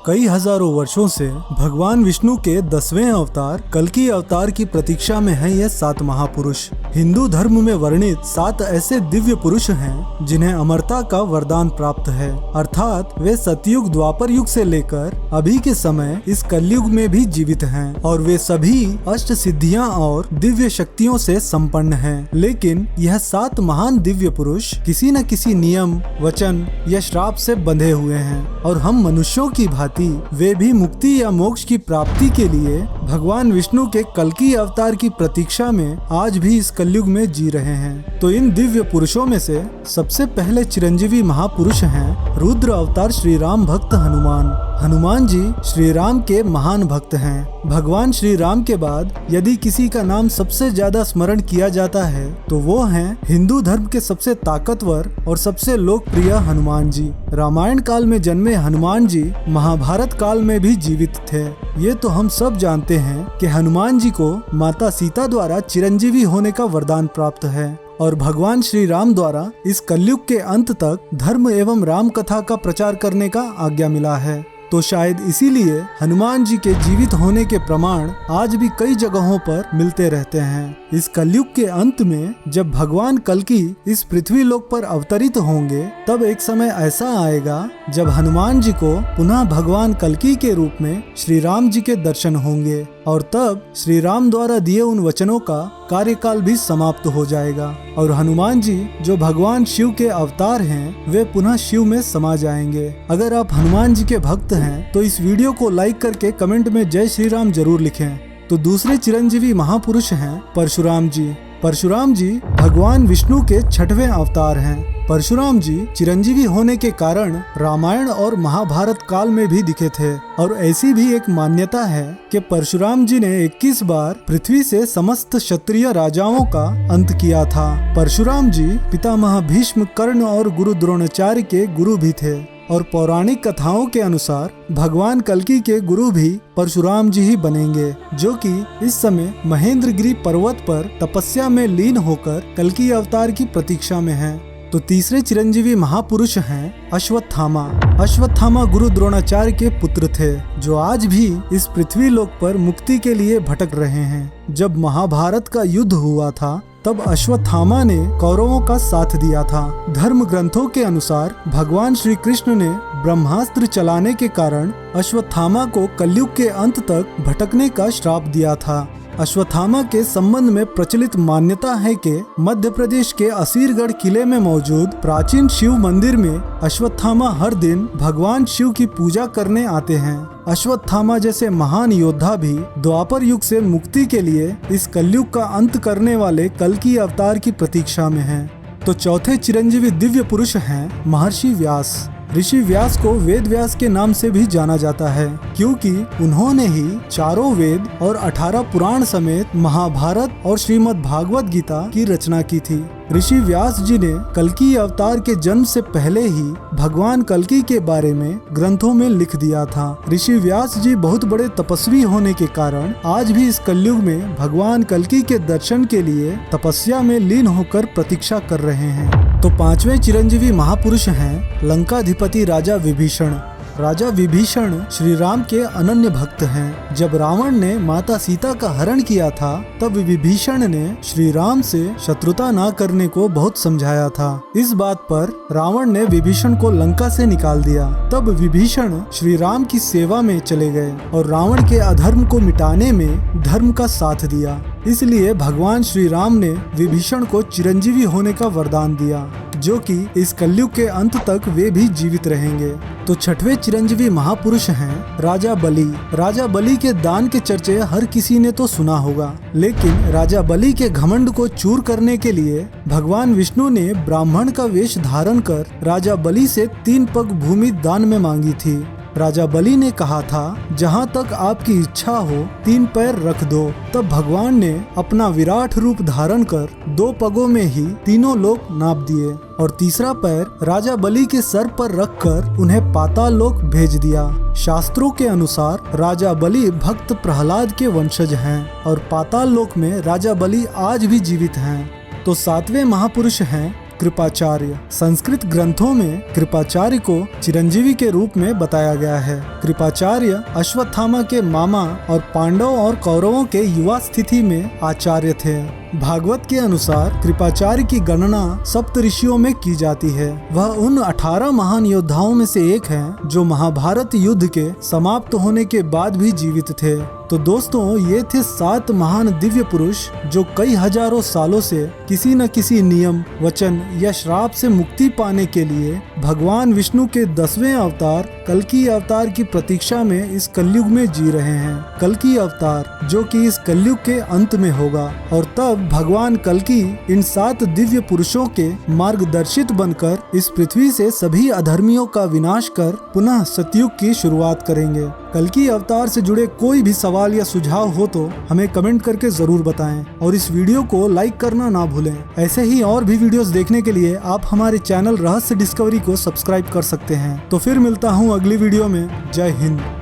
कई हजारों वर्षों से भगवान विष्णु के 10वें अवतार कल्कि अवतार की प्रतीक्षा में है ये 7 महापुरुष। हिंदू धर्म में वर्णित 7 ऐसे दिव्य पुरुष हैं जिन्हें अमरता का वरदान प्राप्त है, अर्थात वे सतयुग द्वापर युग से लेकर अभी के समय इस कलयुग में भी जीवित हैं और वे सभी अष्ट सिद्धियां और दिव्य शक्तियों से संपन्न हैं। लेकिन यह 7 महान दिव्य पुरुष किसी न किसी नियम, वचन या श्राप से बंधे हुए हैं और हम मनुष्यों की भांति वे भी मुक्ति या मोक्ष की प्राप्ति के लिए भगवान विष्णु के कल्कि अवतार की प्रतीक्षा में आज भी इस कलयुग में जी रहे हैं। तो इन दिव्य पुरुषों में से सबसे पहले चिरंजीवी महापुरुष हैं रुद्र अवतार श्री राम भक्त हनुमान। हनुमान जी श्री राम के महान भक्त हैं। भगवान श्री राम के बाद यदि किसी का नाम सबसे ज्यादा स्मरण किया जाता है तो वो हैं हिंदू धर्म के सबसे ताकतवर और सबसे लोकप्रिय हनुमान जी। रामायण काल में जन्मे हनुमान जी महाभारत काल में भी जीवित थे। ये तो हम सब जानते हैं कि हनुमान जी को माता सीता द्वारा चिरंजीवी होने का वरदान प्राप्त है और भगवान श्री राम द्वारा इस कलयुग के अंत तक धर्म एवं राम कथा का प्रचार करने का आज्ञा मिला है। तो शायद इसीलिए हनुमान जी के जीवित होने के प्रमाण आज भी कई जगहों पर मिलते रहते हैं। इस कलयुग के अंत में जब भगवान कल्कि इस पृथ्वी लोक पर अवतरित होंगे तब एक समय ऐसा आएगा जब हनुमान जी को पुनः भगवान कल्कि के रूप में श्री राम जी के दर्शन होंगे और तब श्री राम द्वारा दिए उन वचनों का कार्यकाल भी समाप्त हो जाएगा और हनुमान जी जो भगवान शिव के अवतार हैं वे पुनः शिव में समा जाएंगे। अगर आप हनुमान जी के भक्त हैं तो इस वीडियो को लाइक करके कमेंट में जय श्री राम जरूर लिखें। तो दूसरे चिरंजीवी महापुरुष हैं परशुराम जी। परशुराम जी भगवान विष्णु के 6वें अवतार हैं। परशुराम जी चिरंजीवी होने के कारण रामायण और महाभारत काल में भी दिखे थे और ऐसी भी एक मान्यता है कि परशुराम जी ने 21 बार पृथ्वी से समस्त क्षत्रिय राजाओं का अंत किया था। परशुराम जी पितामह भीष्म, कर्ण और गुरु द्रोणाचार्य के गुरु भी थे और पौराणिक कथाओं के अनुसार भगवान कल्कि के गुरु भी परशुराम जी ही बनेंगे, जो कि इस समय महेंद्रगिरी पर्वत पर तपस्या में लीन होकर कल्कि अवतार की प्रतीक्षा में हैं। तो तीसरे चिरंजीवी महापुरुष हैं अश्वत्थामा। अश्वत्थामा गुरु द्रोणाचार्य के पुत्र थे जो आज भी इस पृथ्वी लोक पर मुक्ति के लिए भटक रहे हैं। जब महाभारत का युद्ध हुआ था तब अश्वत्थामा ने कौरवों का साथ दिया था। धर्म ग्रंथों के अनुसार भगवान श्री कृष्ण ने ब्रह्मास्त्र चलाने के कारण अश्वत्थामा को कलयुग के अंत तक भटकने का श्राप दिया था। अश्वत्थामा के संबंध में प्रचलित मान्यता है कि मध्य प्रदेश के असीरगढ़ किले में मौजूद प्राचीन शिव मंदिर में अश्वत्थामा हर दिन भगवान शिव की पूजा करने आते हैं। अश्वत्थामा जैसे महान योद्धा भी द्वापर युग से मुक्ति के लिए इस कलयुग का अंत करने वाले कल्कि अवतार की प्रतीक्षा में हैं। तो चौथे चिरंजीवी दिव्य पुरुष हैं महर्षि व्यास। ऋषि व्यास को वेद व्यास के नाम से भी जाना जाता है क्योंकि उन्होंने ही 4 वेद और 18 पुराण समेत महाभारत और श्रीमद् भागवत गीता की रचना की थी। ऋषि व्यास जी ने कल्कि अवतार के जन्म से पहले ही भगवान कल्कि के बारे में ग्रंथों में लिख दिया था। ऋषि व्यास जी बहुत बड़े तपस्वी होने के कारण आज भी इस कलयुग में भगवान कल्कि के दर्शन के लिए तपस्या में लीन होकर प्रतीक्षा कर रहे हैं। तो 5वें चिरंजीवी महापुरुष हैं लंकाधिपति राजा विभीषण। राजा विभीषण श्री राम के अनन्य भक्त हैं। जब रावण ने माता सीता का हरण किया था तब विभीषण ने श्री राम से शत्रुता न करने को बहुत समझाया था। इस बात पर रावण ने विभीषण को लंका से निकाल दिया। तब विभीषण श्री राम की सेवा में चले गए और रावण के अधर्म को मिटाने में धर्म का साथ दिया। इसलिए भगवान श्री राम ने विभीषण को चिरंजीवी होने का वरदान दिया, जो कि इस कलयुग के अंत तक वे भी जीवित रहेंगे। तो 6वें चिरंजीवी महापुरुष हैं राजा बलि। राजा बलि के दान के चर्चे हर किसी ने तो सुना होगा, लेकिन राजा बलि के घमंड को चूर करने के लिए भगवान विष्णु ने ब्राह्मण का वेश धारण कर राजा बलि से 3 पग भूमि दान में मांगी थी। राजा बलि ने कहा था, जहाँ तक आपकी इच्छा हो 3 पैर रख दो। तब भगवान ने अपना विराट रूप धारण कर 2 पगों में ही तीनों लोक नाप दिए और तीसरा पैर राजा बलि के सर पर रखकर उन्हें पाताल लोक भेज दिया। शास्त्रों के अनुसार राजा बलि भक्त प्रहलाद के वंशज हैं और पाताल लोक में राजा बलि आज भी जीवित हैं। तो 7वें महापुरुष हैं कृपाचार्य। संस्कृत ग्रंथों में कृपाचार्य को चिरंजीवी के रूप में बताया गया है। कृपाचार्य अश्वत्थामा के मामा और पांडव और कौरवों के युवा स्थिति में आचार्य थे। भागवत के अनुसार कृपाचार्य की गणना सप्त ऋषियों में की जाती है। वह उन 18 महान योद्धाओं में से एक हैं जो महाभारत युद्ध के समाप्त होने के बाद भी जीवित थे। तो दोस्तों, ये थे 7 महान दिव्य पुरुष जो कई हजारों सालों से किसी न किसी नियम, वचन या श्राप से मुक्ति पाने के लिए भगवान विष्णु के 10वें अवतार कल्कि अवतार की प्रतीक्षा में इस कलयुग में जी रहे हैं। कल्कि अवतार जो कि इस कलयुग के अंत में होगा, और तब भगवान कल्कि इन 7 दिव्य पुरुषों के मार्गदर्शित बनकर इस पृथ्वी से सभी अधर्मियों का विनाश कर पुनः सतयुग की शुरुआत करेंगे। कल्कि अवतार से जुड़े कोई भी सवाल या सुझाव हो तो हमें कमेंट करके जरूर बताएं, और इस वीडियो को लाइक करना ना भूलें। ऐसे ही और भी वीडियोस देखने के लिए आप हमारे चैनल रहस्य डिस्कवरी को सब्सक्राइब कर सकते हैं। तो फिर मिलता हूँ अगली वीडियो में। जय हिंद।